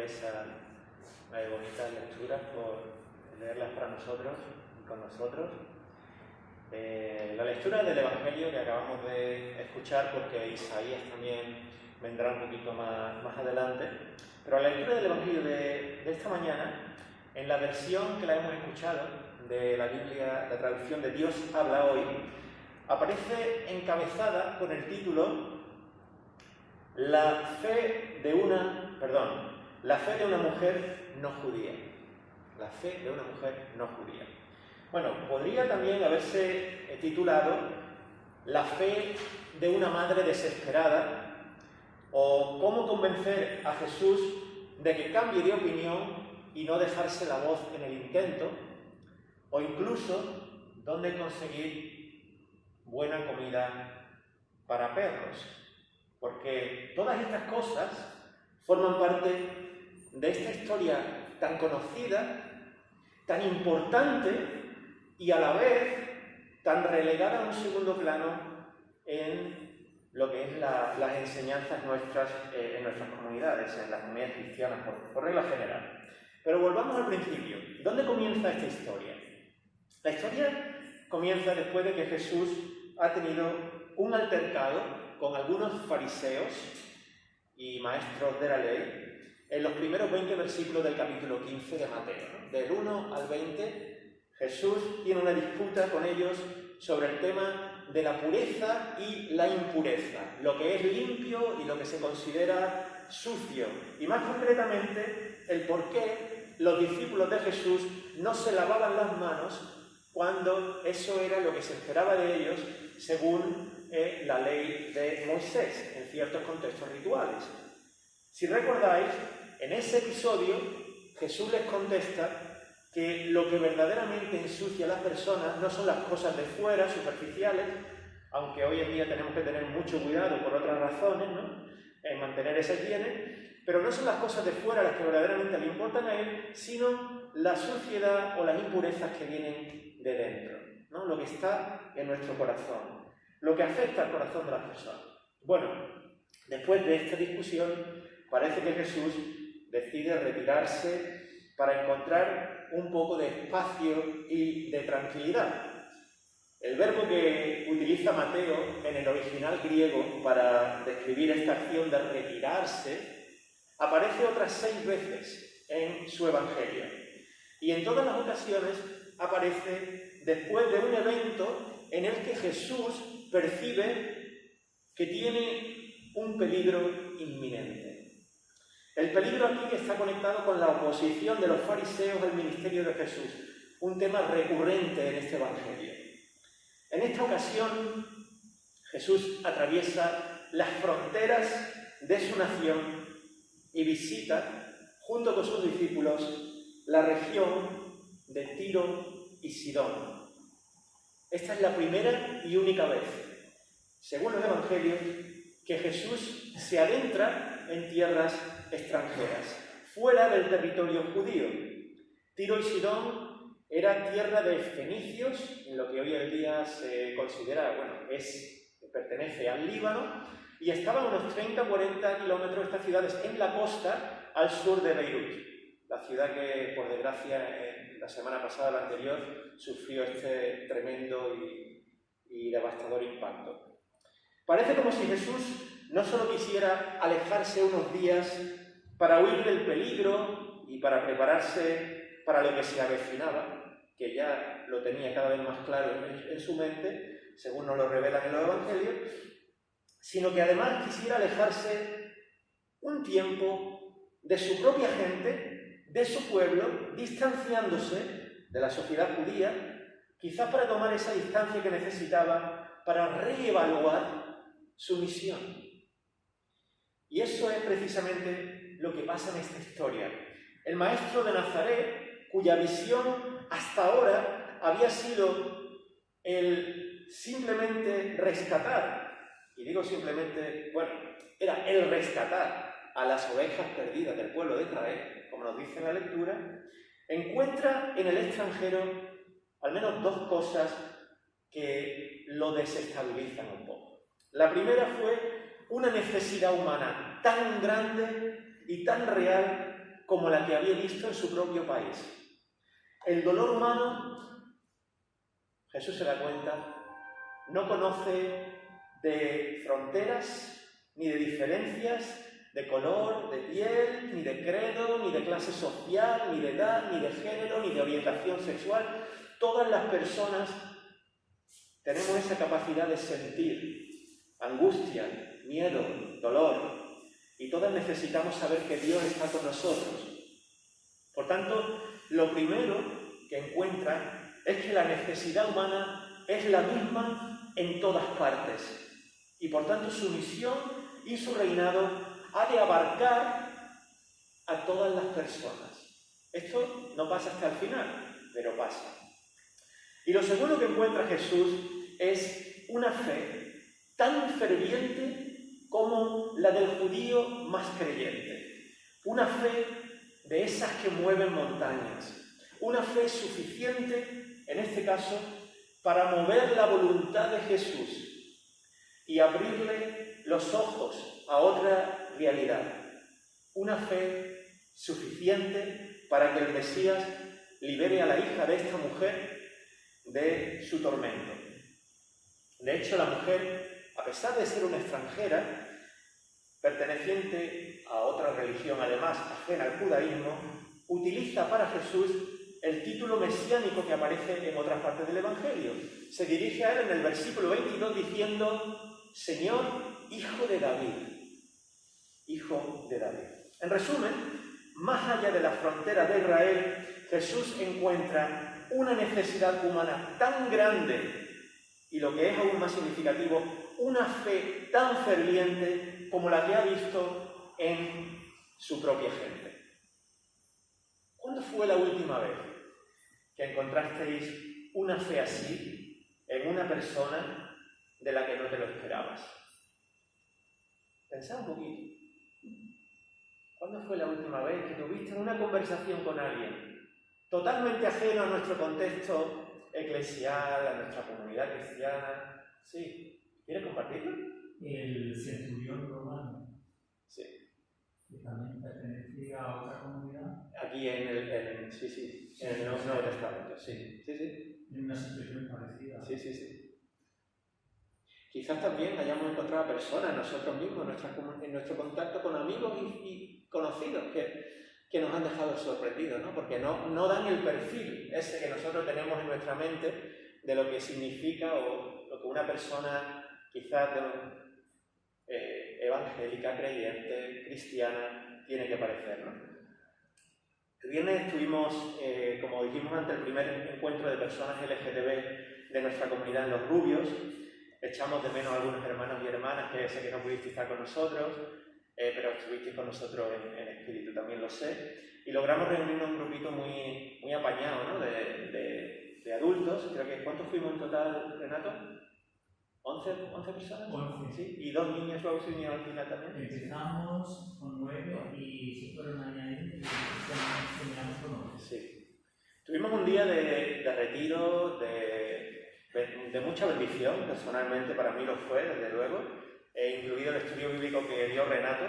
esa bonita lectura, por leerlas para nosotros y con nosotros. La lectura del Evangelio que acabamos de escuchar, porque Isaías también vendrá un poquito más adelante, pero la lectura del Evangelio de esta mañana, en la versión que la hemos escuchado de la Biblia, la traducción de Dios habla hoy, aparece encabezada con el título La fe de una mujer no judía. La fe de una mujer no judía. Bueno, podría también haberse titulado La fe de una madre desesperada, o Cómo convencer a Jesús de que cambie de opinión y no dejarse la voz en el intento, o incluso Dónde conseguir buena comida para perros. Porque todas estas cosas forman parte de esta historia tan conocida, tan importante y a la vez tan relegada a un segundo plano en lo que es las enseñanzas nuestras en nuestras comunidades, en las comunidades cristianas por regla general. Pero volvamos al principio. ¿Dónde comienza esta historia? La historia comienza después de que Jesús ha tenido un altercado con algunos fariseos y maestros de la ley en los primeros 20 versículos del capítulo 15 de Mateo, ¿no? Del 1 al 20, Jesús tiene una disputa con ellos sobre el tema de la pureza y la impureza, lo que es limpio y lo que se considera sucio, y más concretamente el por qué los discípulos de Jesús no se lavaban las manos cuando eso era lo que se esperaba de ellos según la ley de Moisés, en ciertos contextos rituales. Si recordáis, en ese episodio Jesús les contesta que lo que verdaderamente ensucia a las personas no son las cosas de fuera, superficiales, aunque hoy en día tenemos que tener mucho cuidado por otras razones, ¿no?, en mantener esa higiene, pero no son las cosas de fuera las que verdaderamente le importan a él, sino la suciedad o las impurezas que vienen de dentro, ¿no?, lo que está en nuestro corazón, lo que afecta al corazón de las personas. Bueno, después de esta discusión, parece que Jesús decide retirarse para encontrar un poco de espacio y de tranquilidad. El verbo que utiliza Mateo en el original griego para describir esta acción de retirarse aparece otras 6 veces en su Evangelio. Y en todas las ocasiones aparece después de un evento en el que Jesús percibe que tiene un peligro inminente. El peligro aquí está conectado con la oposición de los fariseos al ministerio de Jesús, un tema recurrente en este Evangelio. En esta ocasión, Jesús atraviesa las fronteras de su nación y visita, junto con sus discípulos, la región de Tiro y Sidón. Esta es la primera y única vez, según los Evangelios, que Jesús se adentra en tierras extranjeras, fuera del territorio judío. Tiro y Sidón era tierra de fenicios, en lo que hoy en día se considera, pertenece al Líbano, y estaban a unos 30-40 kilómetros de estas ciudades en la costa al sur de Beirut, la ciudad que, por desgracia, la semana pasada, la anterior, sufrió este tremendo y devastador impacto. Parece como si Jesús no solo quisiera alejarse unos días para huir del peligro y para prepararse para lo que se avecinaba, que ya lo tenía cada vez más claro en su mente, según nos lo revelan en los Evangelios, sino que además quisiera alejarse un tiempo de su propia gente, de su pueblo, distanciándose de la sociedad judía, quizás para tomar esa distancia que necesitaba para reevaluar su misión. Y eso es precisamente lo que pasa en esta historia. El maestro de Nazaret, cuya visión hasta ahora había sido el simplemente rescatar, y digo simplemente, era el rescatar a las ovejas perdidas del pueblo de Israel, como nos dice en la lectura, encuentra en el extranjero al menos 2 cosas que lo desestabilizan un poco. La primera fue una necesidad humana tan grande y tan real como la que había visto en su propio país. El dolor humano, Jesús se da cuenta, no conoce de fronteras, ni de diferencias, de color, de piel, ni de credo, ni de clase social, ni de edad, ni de género, ni de orientación sexual. Todas las personas tenemos esa capacidad de sentir angustia, miedo, dolor, y todas necesitamos saber que Dios está con nosotros. Por tanto, lo primero que encuentra es que la necesidad humana es la misma en todas partes, y por tanto su misión y su reinado ha de abarcar a todas las personas. Esto no pasa hasta el final, pero pasa. Y lo segundo que encuentra Jesús es una fe tan ferviente como la del judío más creyente. Una fe de esas que mueven montañas. Una fe suficiente, en este caso, para mover la voluntad de Jesús y abrirle los ojos a otra realidad. Una fe suficiente para que el Mesías libere a la hija de esta mujer de su tormento. De hecho, la mujer, a pesar de ser una extranjera, perteneciente a otra religión, además ajena al judaísmo, utiliza para Jesús el título mesiánico que aparece en otras partes del Evangelio. Se dirige a él en el versículo 22 diciendo: Señor, Hijo de David. Hijo de David. En resumen, más allá de las fronteras de Israel, Jesús encuentra una necesidad humana tan grande y, lo que es aún más significativo, una fe tan ferviente como la que ha visto en su propia gente. ¿Cuándo fue la última vez que encontrasteis una fe así en una persona de la que no te lo esperabas? Pensad un poquito. ¿Cuándo fue la última vez que tuviste una conversación con alguien totalmente ajeno a nuestro contexto eclesial, a nuestra comunidad cristiana? ¿Sí? ¿Quieres compartirlo? El centurión romano. Sí. Que también pertenecía a otra comunidad. Aquí en el Nuevo Testamento, sí. En una situación parecida. Sí. Quizás también hayamos encontrado a personas nosotros mismos en nuestro contacto con amigos y conocidos que nos han dejado sorprendidos, ¿no? Porque no dan el perfil ese que nosotros tenemos en nuestra mente de lo que significa o lo que una persona quizás evangélica, creyente, cristiana, tiene que parecer, ¿no? El viernes estuvimos, como dijimos ante el primer encuentro de personas LGTB de nuestra comunidad en Los Rubios. Echamos de menos a algunos hermanos y hermanas que sé que no pudisteis estar con nosotros, pero estuvisteis con nosotros en espíritu, también lo sé. Y logramos reunirnos un grupito muy apañado, ¿no? de adultos. Creo que, ¿cuántos fuimos en total, Renato? ¿11 personas? 11. Sí. ¿Y 2 niños luego se unieron al final también? Empezamos con 9 y se fueron añadiendo y terminamos con 11. Sí. Tuvimos un día de retiro, de mucha bendición, personalmente para mí lo fue, desde luego, incluido el estudio bíblico que dio Renato,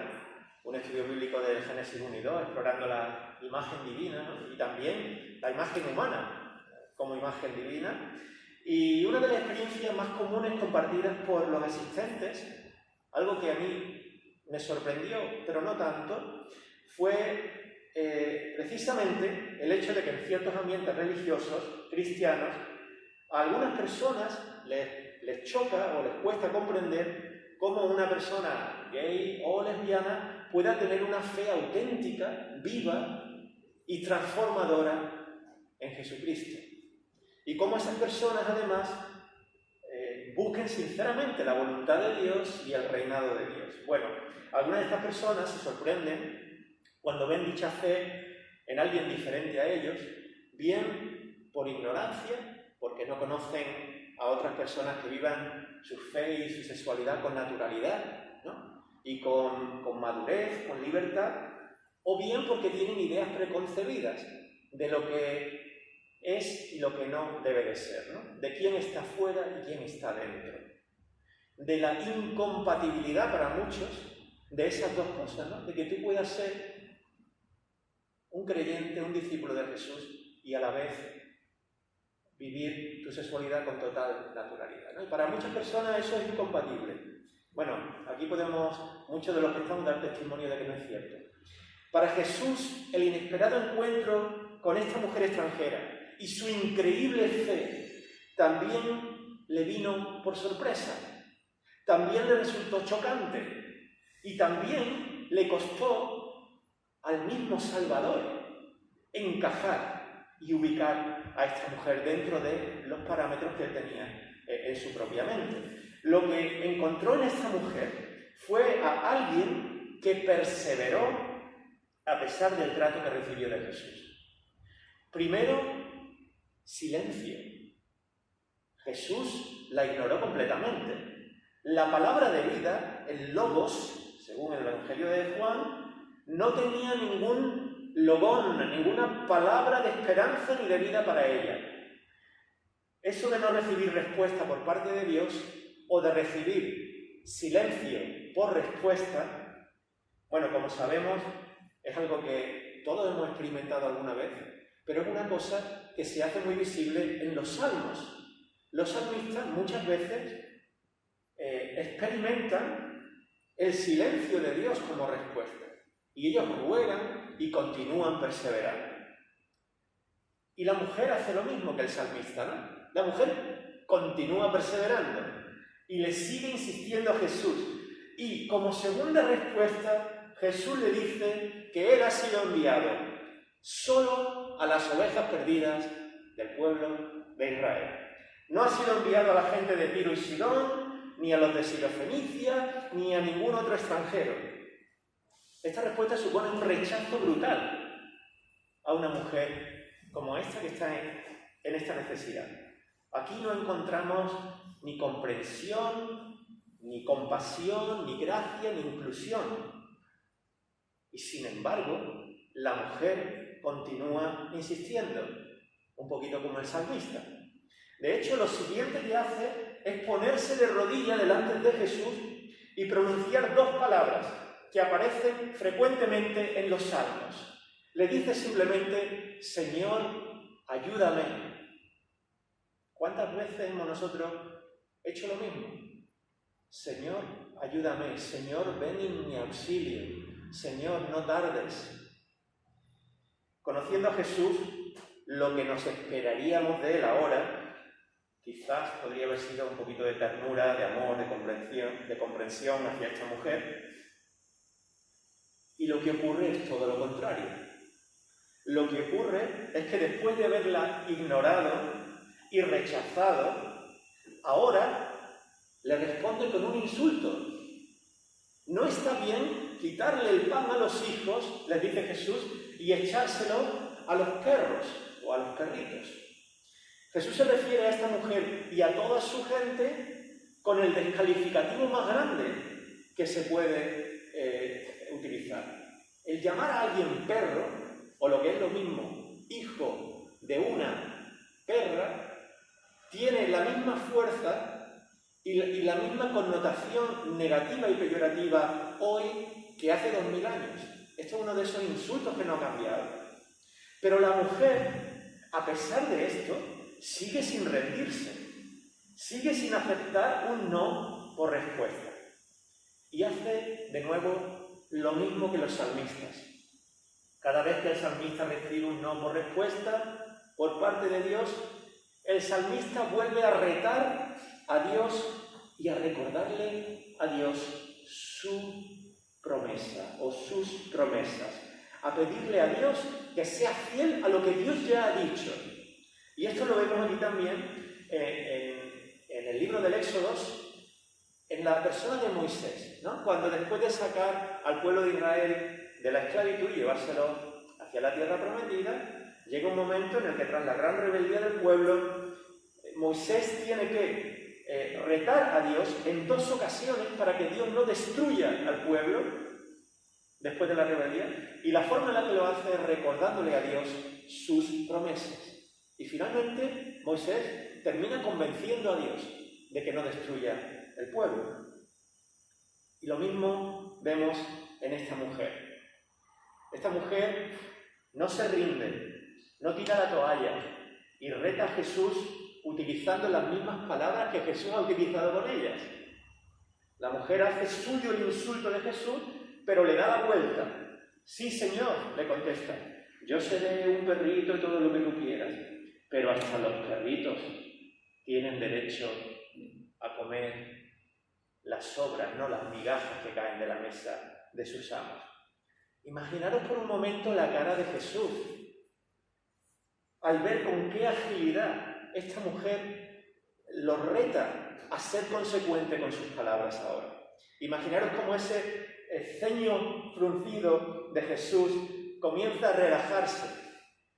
un estudio bíblico de Génesis 1 y 2, explorando la imagen divina, ¿no? Y también la imagen humana como imagen divina. Y una de las experiencias más comunes compartidas por los asistentes, algo que a mí me sorprendió, pero no tanto, fue precisamente el hecho de que en ciertos ambientes religiosos, cristianos, a algunas personas les choca o les cuesta comprender cómo una persona gay o lesbiana pueda tener una fe auténtica, viva y transformadora en Jesucristo. Y cómo esas personas, además, busquen sinceramente la voluntad de Dios y el reinado de Dios. Bueno, algunas de estas personas se sorprenden cuando ven dicha fe en alguien diferente a ellos, bien por ignorancia, porque no conocen a otras personas que vivan su fe y su sexualidad con naturalidad, ¿no? Y con madurez, con libertad, o bien porque tienen ideas preconcebidas de lo que es y lo que no debe de ser, ¿no? De quién está fuera y quién está dentro. De la incompatibilidad para muchos de esas dos cosas, ¿no? De que tú puedas ser un creyente, un discípulo de Jesús y a la vez vivir tu sexualidad con total naturalidad, ¿no? Y para muchas personas eso es incompatible. Bueno, aquí muchos de los que estamos, dar testimonio de que no es cierto. Para Jesús, el inesperado encuentro con esta mujer extranjera y su increíble fe también le vino por sorpresa, también le resultó chocante y también le costó al mismo Salvador encajar y ubicar a esta mujer dentro de los parámetros que él tenía en su propia mente. Lo que encontró en esta mujer fue a alguien que perseveró a pesar del trato que recibió de Jesús. Primero, silencio. Jesús la ignoró completamente. La palabra de vida, el logos, según el Evangelio de Juan, no tenía ningún logón, ninguna palabra de esperanza ni de vida para ella. Eso de no recibir respuesta por parte de Dios o de recibir silencio por respuesta, bueno, como sabemos, es algo que todos hemos experimentado alguna vez, pero es una cosa que se hace muy visible en los salmos. Los salmistas muchas veces experimentan el silencio de Dios como respuesta, y ellos ruegan y continúan perseverando. Y la mujer hace lo mismo que el salmista, ¿no? La mujer continúa perseverando y le sigue insistiendo a Jesús. Y como segunda respuesta, Jesús le dice que Él ha sido enviado solo a las ovejas perdidas del pueblo de Israel. No ha sido enviado a la gente de Tiro y Sidón, ni a los de Sirofenicia, ni a ningún otro extranjero. Esta respuesta supone un rechazo brutal a una mujer como esta que está en esta necesidad. Aquí no encontramos ni comprensión, ni compasión, ni gracia, ni inclusión. Y sin embargo, la mujer continúa insistiendo, un poquito como el salmista. De hecho, lo siguiente que hace es ponerse de rodillas delante de Jesús y pronunciar dos palabras que aparecen frecuentemente en los salmos. Le dice simplemente, Señor, ayúdame. ¿Cuántas veces hemos nosotros hecho lo mismo? Señor, ayúdame. Señor, ven en mi auxilio. Señor, no tardes. Conociendo a Jesús, lo que nos esperaríamos de Él ahora, quizás podría haber sido un poquito de ternura, de amor, de comprensión hacia esta mujer. Y lo que ocurre es todo lo contrario. Lo que ocurre es que después de haberla ignorado y rechazado, ahora le responde con un insulto. No está bien quitarle el pan a los hijos, les dice Jesús, y echárselo a los perros o a los perritos. Jesús se refiere a esta mujer y a toda su gente con el descalificativo más grande que se puede utilizar. El llamar a alguien perro, o lo que es lo mismo, hijo de una perra, tiene la misma fuerza y la misma connotación negativa y peyorativa hoy que hace 2000 años. Esto es uno de esos insultos que no ha cambiado. Pero la mujer, a pesar de esto, sigue sin rendirse, sigue sin aceptar un no por respuesta. Y hace de nuevo lo mismo que los salmistas. Cada vez que el salmista recibe un no por respuesta por parte de Dios, el salmista vuelve a retar a Dios y a recordarle a Dios su promesa o sus promesas, a pedirle a Dios que sea fiel a lo que Dios ya ha dicho. Y esto lo vemos aquí también en el libro del Éxodo, en la persona de Moisés, ¿no? Cuando después de sacar al pueblo de Israel de la esclavitud y llevárselo hacia la tierra prometida, llega un momento en el que tras la gran rebeldía del pueblo, Moisés tiene que retar a Dios en dos ocasiones para que Dios no destruya al pueblo después de la rebeldía, y la forma en la que lo hace es recordándole a Dios sus promesas. Y finalmente Moisés termina convenciendo a Dios de que no destruya el pueblo. Y lo mismo vemos en esta mujer. Esta mujer no se rinde, no tira la toalla y reta a Jesús utilizando las mismas palabras que Jesús ha utilizado con ellas. La mujer hace suyo el insulto de Jesús, pero le da la vuelta. Sí, Señor, le contesta, yo seré un perrito y todo lo que tú quieras, pero hasta los perritos tienen derecho a comer las sobras, no las migajas que caen de la mesa de sus amos. Imaginaros por un momento la cara de Jesús al ver con qué agilidad esta mujer lo reta a ser consecuente con sus palabras ahora. Imaginaros cómo ese ceño fruncido de Jesús comienza a relajarse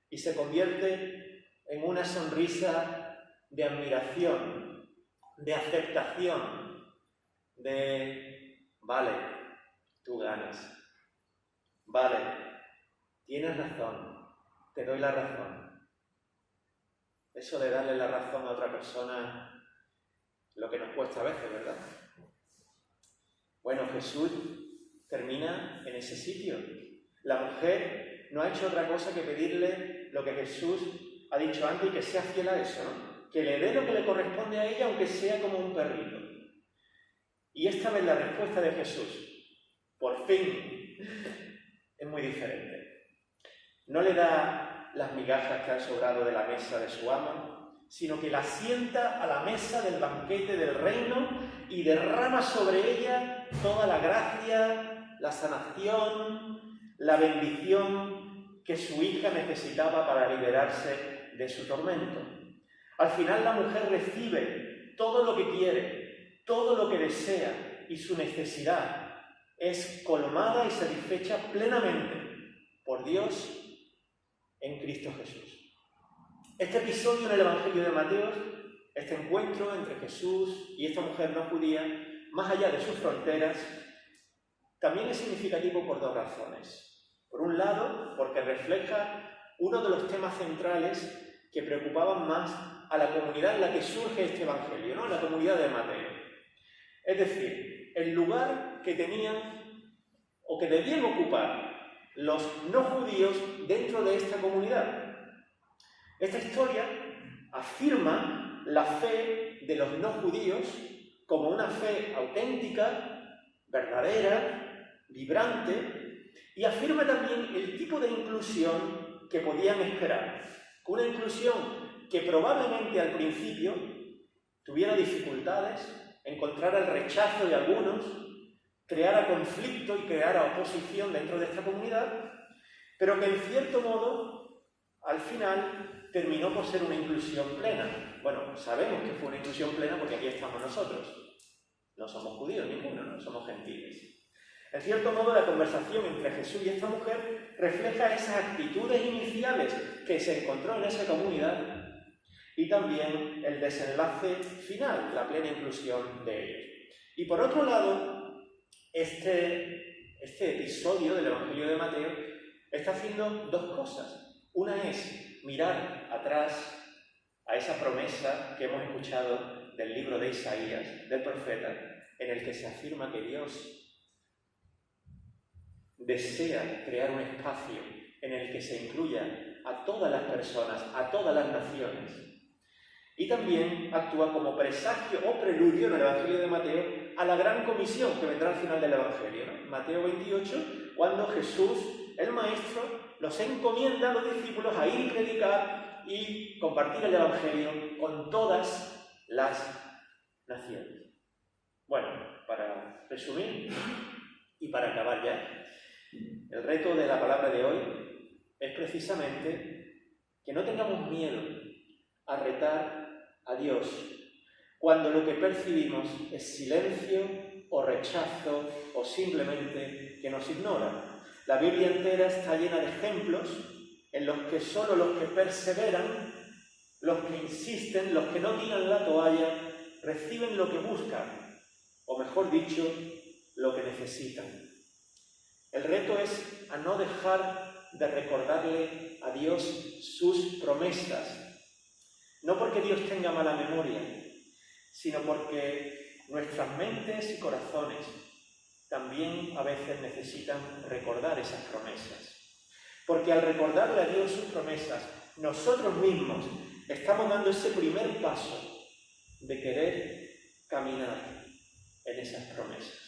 y se convierte en una sonrisa de admiración, de aceptación, de vale, tú ganas, vale, tienes razón, te doy la razón. Eso de darle la razón a otra persona, lo que nos cuesta a veces, ¿verdad? Bueno, Jesús termina en ese sitio. La mujer no ha hecho otra cosa que pedirle lo que Jesús ha dicho antes y que sea fiel a eso, ¿no? Que le dé lo que le corresponde a ella, aunque sea como un perrito. Y esta vez la respuesta de Jesús, por fin, es muy diferente. No le da las migajas que han sobrado de la mesa de su amo, sino que la sienta a la mesa del banquete del reino y derrama sobre ella toda la gracia, la sanación, la bendición que su hija necesitaba para liberarse de su tormento. Al final la mujer recibe todo lo que quiere, todo lo que desea, y su necesidad es colmada y satisfecha plenamente por Dios en Cristo Jesús. Este episodio en el Evangelio de Mateo, este encuentro entre Jesús y esta mujer no judía, más allá de sus fronteras, también es significativo por dos razones. Por un lado, porque refleja uno de los temas centrales que preocupaban más a la comunidad en la que surge este Evangelio, ¿no? La comunidad de Mateo. Es decir, el lugar que tenían o que debían ocupar los no judíos dentro de esta comunidad. Esta historia afirma la fe de los no judíos como una fe auténtica, verdadera, vibrante, y afirma también el tipo de inclusión que podían esperar. Una inclusión que probablemente al principio tuviera dificultades, encontrara el rechazo de algunos, creara conflicto y creara oposición dentro de esta comunidad, pero que en cierto modo, al final, terminó por ser una inclusión plena. Bueno, sabemos que fue una inclusión plena porque aquí estamos nosotros. No somos judíos ninguno, no somos gentiles. En cierto modo, la conversación entre Jesús y esta mujer refleja esas actitudes iniciales que se encontró en esa comunidad y también el desenlace final, la plena inclusión de ellos. Y por otro lado, este episodio del Evangelio de Mateo está haciendo dos cosas. Una es mirar atrás a esa promesa que hemos escuchado del libro de Isaías, del profeta, en el que se afirma que Dios desea crear un espacio en el que se incluya a todas las personas, a todas las naciones. Y también actúa como presagio o preludio en el Evangelio de Mateo a la gran comisión que vendrá al final del Evangelio, ¿no? Mateo 28, cuando Jesús, el Maestro, los encomienda a los discípulos a ir y predicar y compartir el Evangelio con todas las naciones. Bueno, para resumir y para acabar ya, el reto de la palabra de hoy es precisamente que no tengamos miedo a retar a Dios cuando lo que percibimos es silencio o rechazo o simplemente que nos ignora. La Biblia entera está llena de ejemplos en los que solo los que perseveran, los que insisten, los que no tiran la toalla, reciben lo que buscan, o mejor dicho, lo que necesitan. El reto es a no dejar de recordarle a Dios sus promesas, no porque Dios tenga mala memoria, sino porque nuestras mentes y corazones también a veces necesitan recordar esas promesas. Porque al recordarle a Dios sus promesas, nosotros mismos estamos dando ese primer paso de querer caminar en esas promesas.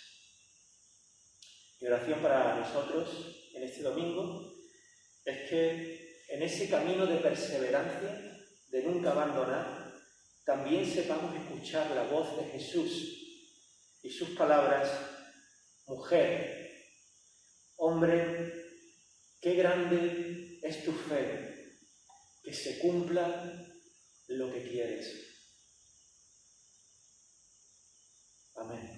Mi oración para nosotros en este domingo es que en ese camino de perseverancia, de nunca abandonar, también sepamos escuchar la voz de Jesús y sus palabras: mujer, hombre, qué grande es tu fe, que se cumpla lo que quieres. Amén.